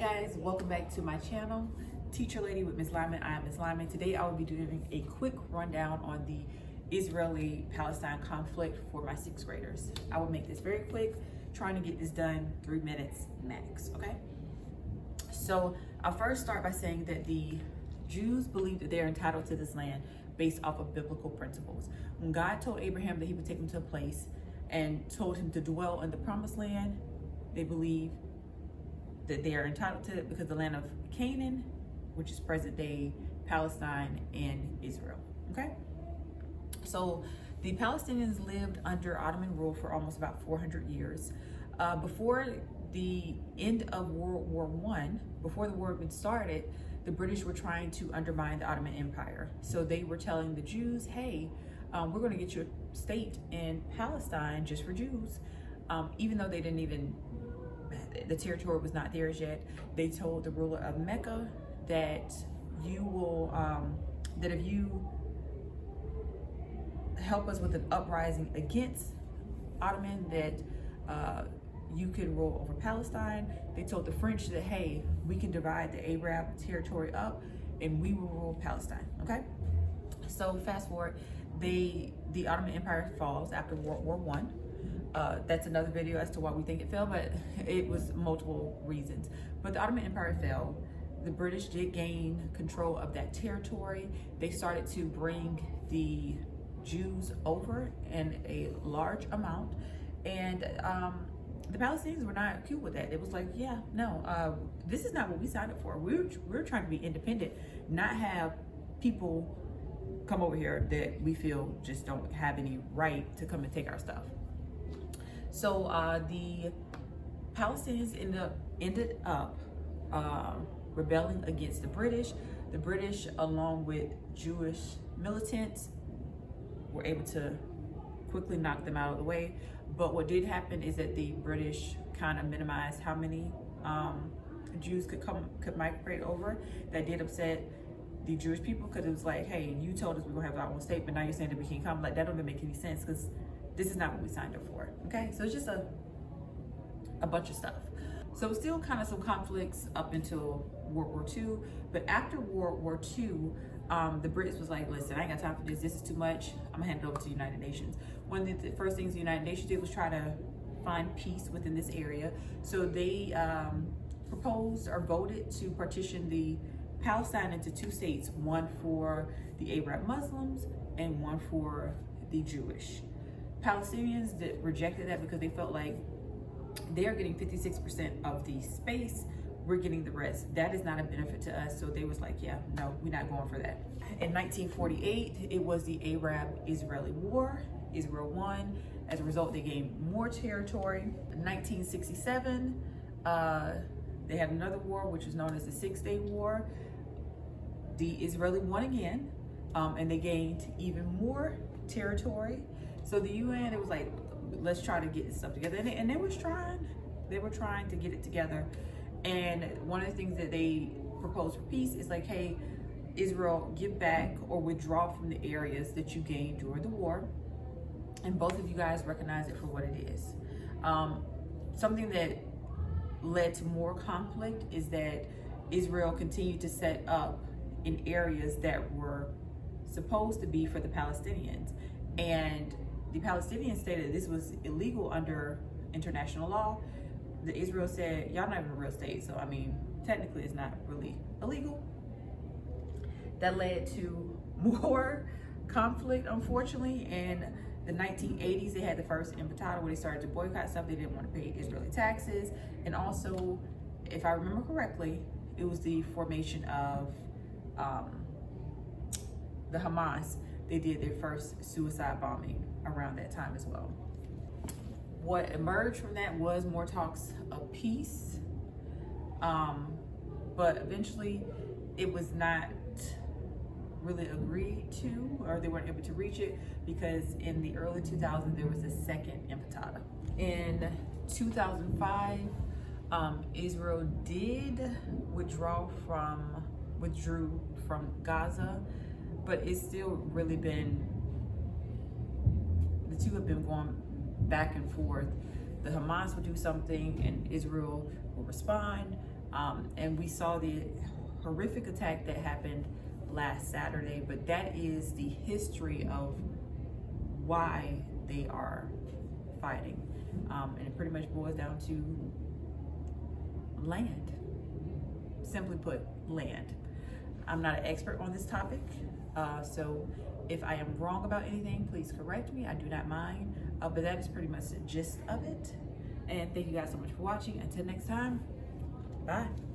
guys, welcome back to my channel, Teacher Lady with Ms. Lyman. I am Ms. Lyman. Today I will be doing a quick rundown on the Israeli-Palestine conflict for my 6th graders. I will make this very quick, trying to get this done 3 minutes max, okay? So I'll first start by saying that the Jews believe that they're entitled to this land based off of biblical principles. When God told Abraham that he would take him to a place and told him to dwell in the promised land, they believe that they are entitled to it because the land of Canaan, which is present day Palestine and Israel, okay? So the Palestinians lived under Ottoman rule for almost about 400 years. Before the end of World War I, before the war had been started, the British were trying to undermine the Ottoman Empire. So they were telling the Jews, hey, we're gonna get you a state in Palestine just for Jews. Even though they didn't even, the territory was not theirs yet, they told the ruler of Mecca that you will, that if you help us with an uprising against Ottoman, that you can rule over Palestine. They told the French that, hey, we can divide the Arab territory up and we will rule Palestine, okay? So fast forward, the Ottoman Empire falls after World War I. That's another video as to why we think it fell, but it was multiple reasons. But the Ottoman Empire fell. The British did gain control of that territory. They started to bring the Jews over in a large amount, and the Palestinians were not cool with that. It was like, yeah, no, this is not what we signed up for. We're trying to be independent, not have people come over here that we feel just don't have any right to come and take our stuff. So the Palestinians ended up rebelling against the British. The British, along with Jewish militants, were able to quickly knock them out of the way. But what did happen is that the British kind of minimized how many Jews could migrate over. That did upset the Jewish people, because it was like, hey, you told us we were gonna have our own state, but now you're saying that we can't come. Like, that don't even make any sense, because this is not what we signed up for, okay? So it's just a bunch of stuff. So still kind of some conflicts up until World War II, but after World War II, the Brits was like, listen, I ain't got time for this. This is too much. I'm gonna hand it over to the United Nations. One of the first things the United Nations did was try to find peace within this area. So they proposed or voted to partition the Palestine into 2 states, one for the Arab Muslims and one for the Jewish. Palestinians that rejected that because they felt like they're getting 56% of the space, we're getting the rest. That is not a benefit to us. So they was like, yeah, no, we're not going for that. In 1948, it was the Arab-Israeli War. Israel won. As a result, they gained more territory. In 1967, they had another war, which is known as the 6-Day War. The Israeli won again, and they gained even more territory. So the UN, it was like, let's try to get this stuff together. And they were trying to get it together. And one of the things that they proposed for peace is like, hey, Israel, give back or withdraw from the areas that you gained during the war. And both of you guys recognize it for what it is. Something that led to more conflict is that Israel continued to set up in areas that were supposed to be for the Palestinians. And the Palestinians stated this was illegal under international law. The Israel said, y'all not even a real state, so I mean, technically it's not really illegal. That led to more conflict, unfortunately. In the 1980s, they had the first intifada where they started to boycott stuff. They didn't want to pay Israeli taxes. And also, if I remember correctly, it was the formation of the Hamas. They did their first suicide bombing around that time as well. What emerged from that was more talks of peace, but eventually it was not really agreed to, or they weren't able to reach it, because in the early 2000s there was a second intifada. In 2005, Israel did withdrew from Gaza, but it's still really been, the two have been going back and forth. The Hamas will do something and Israel will respond, And we saw the horrific attack that happened last Saturday, but that is the history of why they are fighting. And it pretty much boils down to land. Simply put, land. I'm not an expert on this topic, so if I am wrong about anything, please correct me. I do not mind, but that is pretty much the gist of it. And thank you guys so much for watching. Until next time, bye.